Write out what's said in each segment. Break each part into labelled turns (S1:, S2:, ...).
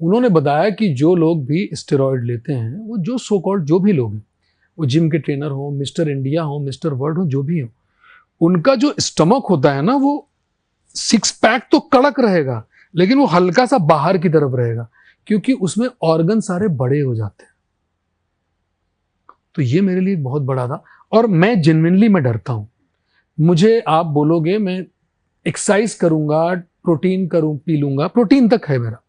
S1: उन्होंने बताया कि जो लोग भी स्टेरॉइड लेते हैं, वो जो सो कॉल्ड जो भी लोग हैं, वो जिम के ट्रेनर हो, मिस्टर इंडिया हो, मिस्टर वर्ल्ड हो, जो भी हो, उनका जो स्टमक होता है ना, वो 6 पैक तो कड़क रहेगा, लेकिन वो हल्का सा बाहर की तरफ रहेगा, क्योंकि उसमें ऑर्गन सारे बड़े हो जाते हैं। तो ये मेरे लिए बहुत बड़ा था, और मैं जेन्युइनली मैं डरता हूं। मुझे आप बोलोगे मैं एक्सरसाइज करूंगा, प्रोटीन पी लूंगा, प्रोटीन तक है मेरा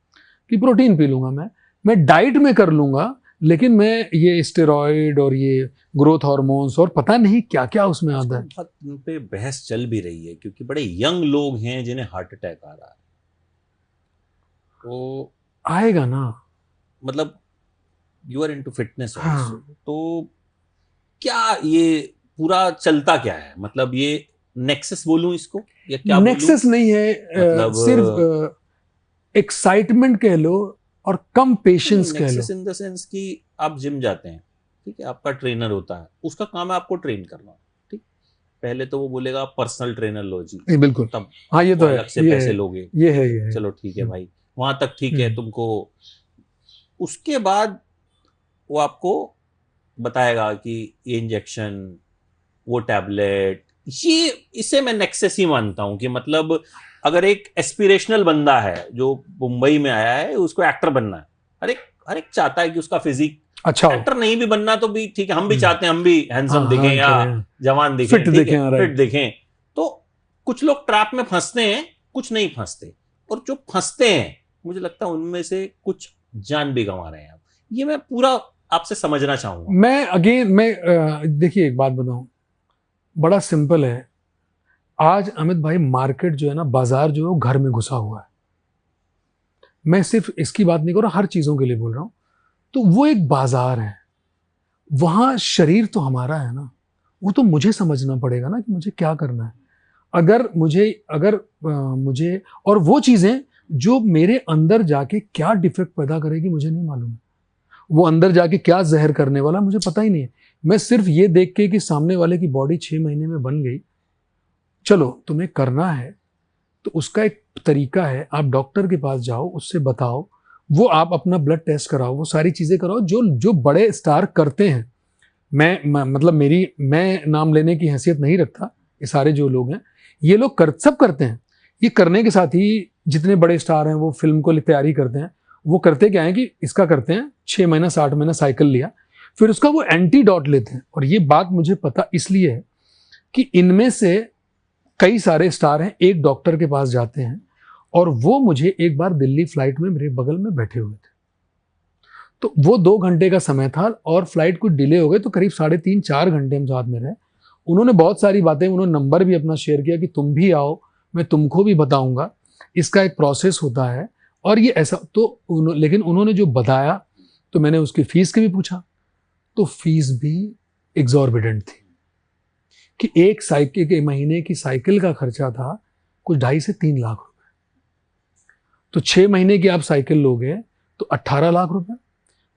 S1: कि प्रोटीन पी लूंगा, मैं डाइट में कर लूंगा, लेकिन मैं ये स्टेरॉइड और ये ग्रोथ हार्मोन्स और पता नहीं क्या क्या उसमें आता है।
S2: बहुत उन पे बहस चल भी रही है, क्योंकि बड़े यंग लोग हैं जिन्हें हार्ट अटैक आ रहा है। तो
S1: आएगा ना,
S2: मतलब यू आर इनटू फिटनेस
S1: हाँ।
S2: आल्सो, तो क्या ये पूरा चलता क्या है? मतलब ये नेक्सस बोलूं इसको या क्या बोलूं?
S1: नेक्सस नहीं है,
S2: मतलब
S1: सिर्फ एक्साइटमेंट कह लो और कम पेशेंस कह लो।
S2: नेक्सस इन द सेंस कि आप जिम जाते हैं, ठीक है, आपका ट्रेनर होता है, उसका काम है आपको ट्रेन करना, ठीक। पहले तो वो बोलेगा पर्सनल ट्रेनर लो जी,
S1: बिल्कुल,
S2: तब
S1: हाँ ये तो है,
S2: अलग से
S1: ये
S2: पैसे
S1: है,
S2: लोगे,
S1: ये है।
S2: चलो ठीक है भाई, वहां तक ठीक है तुमको। उसके बाद वो आपको बताएगा कि ये इंजेक्शन, वो टैबलेट, ये इसे मैं नेक्सस ही मानता हूं कि मतलब अगर एक एस्पिरेशनल बंदा है जो मुंबई में आया है, उसको एक्टर बनना है, हर एक चाहता है कि उसका फिजिक
S1: अच्छा हो।
S2: एक्टर नहीं भी बनना तो भी ठीक है, हम भी चाहते हैं हम भी हैंडसम दिखें
S1: हाँ,
S2: या जवान दिखें,
S1: फिट दिखें,
S2: फिट दिखें। तो कुछ लोग ट्रैप में फंसते हैं, कुछ नहीं फंसते, और जो फंसते हैं मुझे लगता है उनमें से कुछ जान भी गंवा रहे हैं। ये मैं पूरा आपसे समझना चाहूंगा।
S1: मैं देखिए एक बात बताऊं, बड़ा सिंपल है। आज अमित भाई मार्केट जो है ना, बाजार जो है वो घर में घुसा हुआ है। मैं सिर्फ इसकी बात नहीं कर रहा, हर चीजों के लिए बोल रहा हूं। तो वो एक बाजार है, वहां शरीर तो हमारा है ना, वो तो मुझे समझना पड़ेगा ना कि मुझे क्या करना है। मुझे और वो चीजें जो मेरे अंदर जाके क्या डिफेक्ट पैदा करेगी मुझे नहीं मालूम है। वो अंदर जाके क्या जहर करने वाला मुझे पता ही नहीं है। मैं सिर्फ ये देख के कि सामने वाले की बॉडी 6 महीने में बन गई, चलो तुम्हें करना है तो उसका एक तरीका है, आप डॉक्टर के पास जाओ, उससे बताओ, वो आप अपना ब्लड टेस्ट कराओ, वो सारी चीजें कराओ जो जो बड़े स्टार करते हैं। मतलब मैं नाम लेने की हैसियत नहीं रखता, ये सारे जो लोग हैं ये लोग सब करते हैं। ये करने के साथ ही जितने बड़े स्टार हैं वो फिल्म को तैयारी करते हैं, वो करते क्या है कि इसका करते हैं 6 महीना 60 महीना साइकिल लिया, फिर उसका वो एंटीडोट लेते हैं। और ये बात मुझे पता इसलिए है कि इनमें से कई सारे स्टार हैं, एक डॉक्टर के पास जाते हैं, और वो मुझे एक बार दिल्ली फ्लाइट में मेरे बगल में बैठे हुए थे। तो वो 2 घंटे का समय था और फ्लाइट कुछ डिले हो गए, तो करीब 3.5-4 घंटे हम साथ में रहे। उन्होंने बहुत सारी बातें, उन्होंने नंबर भी अपना शेयर किया कि तुम भी आओ, मैं तुमको भी बताऊंगा, इसका एक प्रोसेस होता है और ये ऐसा। तो लेकिन उन्होंने जो बताया तो मैंने उसकी फीस की भी पूछा, तो फीस भी एग्जॉर्बिडेंट थी कि एक साइकिल के महीने की साइकिल का खर्चा था कुछ 2.5 से 3 लाख रुपए। तो 6 महीने की आप साइकिल लोगे तो 18 लाख रुपए,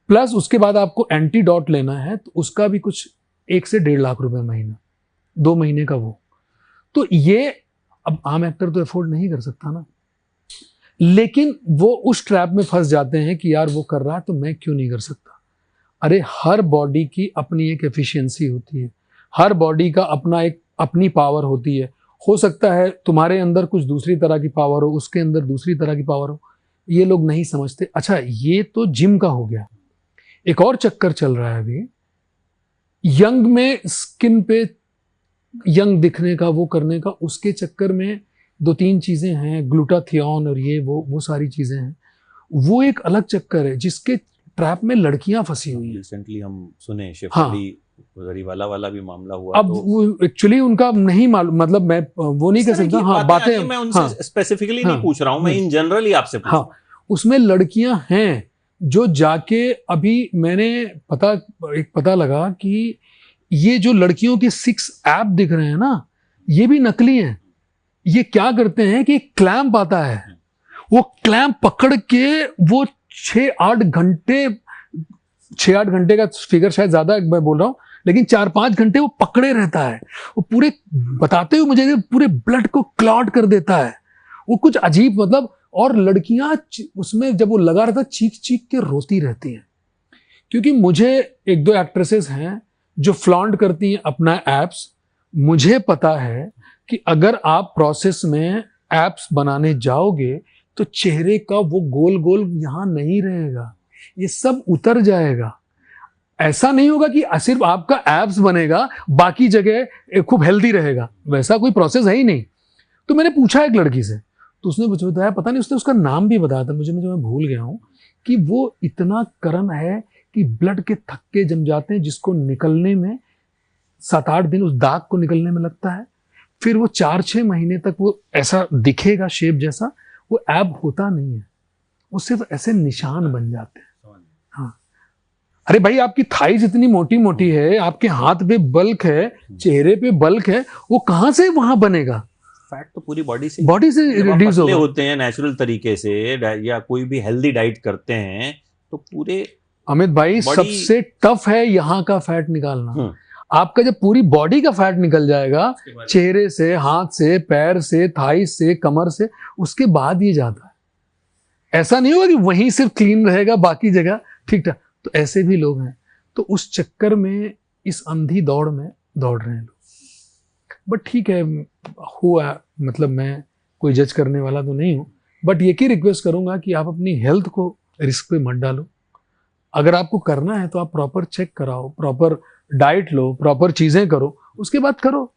S1: प्लस उसके बाद आपको एंटीडोट लेना है तो उसका भी कुछ 1 से 1.5 लाख रुपए महीना, 2 महीने का वो। तो ये अब आम एक्टर तो अफोर्ड नहीं कर सकता ना, लेकिन वो उस ट्रैप में फंस जाते हैं कि यार वो कर रहा है तो मैं क्यों नहीं कर सकता। अरे हर बॉडी की अपनी एक एफिशिएंसी होती है, हर बॉडी का अपनी पावर होती है। हो सकता है तुम्हारे अंदर कुछ दूसरी तरह की पावर हो, उसके अंदर दूसरी तरह की पावर हो, ये लोग नहीं समझते। अच्छा, ये तो जिम का हो गया। एक और चक्कर चल रहा है अभी यंग में, स्किन पे यंग दिखने का, वो करने का, उसके चक्कर में 2-3 चीजें हैं, ग्लूटाथियोन और ये वो सारी चीजें हैं। वो एक अलग चक्कर है जिसके ट्रैप में लड़कियां फंसी हुई हैं।
S2: रिसेंटली हम सुने
S1: हाँ,
S2: गरीवाला वाला भी मामला हुआ।
S1: अब वो एक्चुअली उनका नहीं मालूम, मतलब मैं वो नहीं कह सकता। हाँ, बातें
S2: मैं उनसे स्पेसिफिकली नहीं पूछ रहा हूं, मैं इन जनरल ही आपसे पूछ रहा हूं।
S1: हाँ, उसमें लड़कियां हैं जो जाके, अभी मैंने पता लगा कि ये जो लड़कियों के 6 ऐप दिख रहे हैं ना, ये भी नकली हैं। ये क्या करते हैं कि क्लैंप आता है, वो क्लैंप पकड़ के वो 6-8 घंटे का फिगर शायद ज्यादा मैं बोल रहा हूं, लेकिन 4-5 घंटे वो पकड़े रहता है। वो पूरे बताते हुए मुझे पूरे ब्लड को क्लॉट कर देता है। वो कुछ अजीब, मतलब और लड़कियां उसमें जब वो लगा रहता चीख चीख के रोती रहती हैं, क्योंकि मुझे एक दो एक्ट्रेसेस हैं जो फ्लॉन्ट करती हैं अपना एप्स। मुझे पता है कि अगर आप प्रोसेस में एप्स बनाने जाओगे तो चेहरे का वो गोल गोल यहां नहीं रहेगा, ये सब उतर जाएगा। ऐसा नहीं होगा कि सिर्फ आपका एप्स बनेगा बाकी जगह खूब हेल्दी रहेगा, वैसा कोई प्रोसेस है ही नहीं। तो मैंने पूछा एक लड़की से, तो उसने मुझे बताया, पता नहीं उसने उसका नाम भी बताया था मुझे, मैं भूल गया हूं, कि वो इतना कर्म है कि ब्लड के थक्के जम जाते हैं जिसको निकलने में 7-8 दिन, उस दाग को निकलने में लगता है। फिर वो 4-6 महीने तक वो ऐसा दिखेगा शेप जैसा, वो ऐब होता नहीं है, वो सिर्फ ऐसे निशान बन जाते हैं। हाँ, अरे भाई आपकी थाइज इतनी मोटी मोटी है, आपके हाथ पे बल्क है, चेहरे पे बल्क है, वो कहां से वहां बनेगा?
S2: फैट तो पूरी बॉडी से
S1: रिड्यूस होगा।
S2: होते हैं नेचुरल तरीके से, या कोई भी हेल्दी डाइट करते हैं तो पूरे।
S1: अमित भाई सबसे टफ है यहाँ का फैट निकालना। आपका जब पूरी बॉडी का फैट निकल जाएगा, चेहरे से, हाथ से, पैर से, थाई से, कमर से, उसके बाद ये जाता है। ऐसा नहीं होगा कि वहीं सिर्फ क्लीन रहेगा बाकी जगह ठीक ठाक। तो ऐसे भी लोग हैं, तो उस चक्कर में इस अंधी दौड़ में दौड़ रहे हैं लोग। बट ठीक है, हुआ, मतलब मैं कोई जज करने वाला तो नहीं हूं, बट ये की रिक्वेस्ट करूंगा कि आप अपनी हेल्थ को रिस्क पे मत डालो। अगर आपको करना है तो आप प्रॉपर चेक कराओ, प्रॉपर डाइट लो, प्रॉपर चीजें करो, उसके बाद करो।